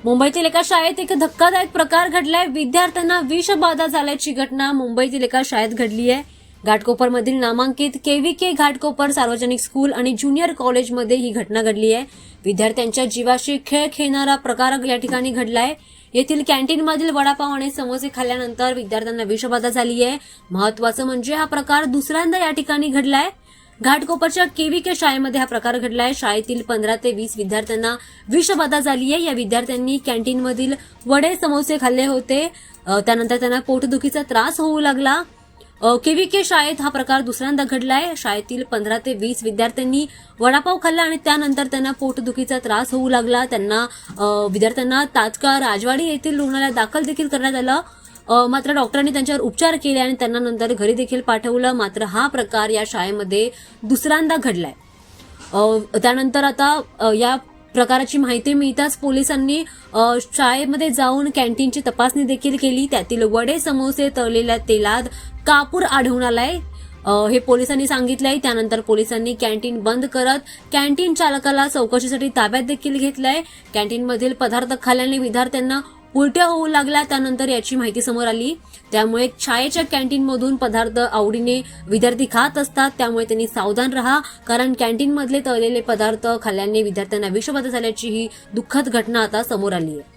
मुंबईतील एका शाळेत एक धक्कादायक प्रकार घडलाय। विद्यार्थ्यांना विषबाधा झाल्याची घटना मुंबईतील एका शाळेत घडली आहे। घाटकोपरमधील नामांकित केव्हीके घाटकोपर सार्वजनिक स्कूल आणि ज्युनियर कॉलेजमध्ये ही घटना घडली आहे। विद्यार्थ्यांच्या जीवाशी खेळ खेळणारा प्रकार या ठिकाणी घडलाय। येथील कॅन्टीनमधील वडापाव आणि समोसे खाल्ल्यानंतर विद्यार्थ्यांना विषबाधा झाली आहे। महत्त्वाचं म्हणजे हा प्रकार दुसऱ्यांदा या ठिकाणी घडलाय। घाटकोपरच्या केव्हीके शाळेमध्ये हा प्रकार घडलाय। शाळेतील 15 ते 20 विद्यार्थ्यांना विषबाधा झाली आहे। या विद्यार्थ्यांनी कॅन्टीनमधील वडे समोसे खाल्ले होते, त्यानंतर त्यांना पोटदुखीचा त्रास होऊ लागला। केव्हीके शाळेत हा प्रकार दुसऱ्यांदा घडलाय। शाळेतील 15 ते 20 विद्यार्थ्यांनी वडापाव खाल्ला आणि त्यानंतर त्यांना पोटदुखीचा त्रास होऊ लागला। विद्यार्थ्यांना तात्काळ राजवाडी येथील रुग्णालयात दाखल देखील करण्यात आलं, मात्र डॉक्टरांनी त्यांच्यावर उपचार केले आणि त्यांना नंतर घरी देखील पाठवलं। मात्र हा प्रकार या शाळेमध्ये दुसऱ्यांदा घडलाय। त्यानंतर आता या प्रकाराची माहिती मिळताच पोलिसांनी शाळेमध्ये जाऊन कॅन्टीनची तपासणी देखील केली। त्यातील वडे समोसे तळलेल्या तेलात कापूर आढळून आलाय, हे पोलिसांनी सांगितलंय। त्यानंतर पोलिसांनी कॅन्टीन बंद करत कॅन्टीन चालकाला चौकशीसाठी ताब्यात देखील घेतलंय। कॅन्टीनमधील पदार्थ खाल्ल्याने विद्यार्थ्यांना उलट्या होऊ लागल्या, त्यानंतर याची माहिती समोर आली। त्यामुळे शाळेच्या कॅन्टीनमधून पदार्थ आवडीने विद्यार्थी खात असतात, त्यामुळे त्यांनी सावधान राहा, कारण कॅन्टीनमधले तळलेले पदार्थ खाल्ल्याने विद्यार्थ्यांना विषबाधा झाल्याची ही दुःखद घटना आता समोर आली आहे।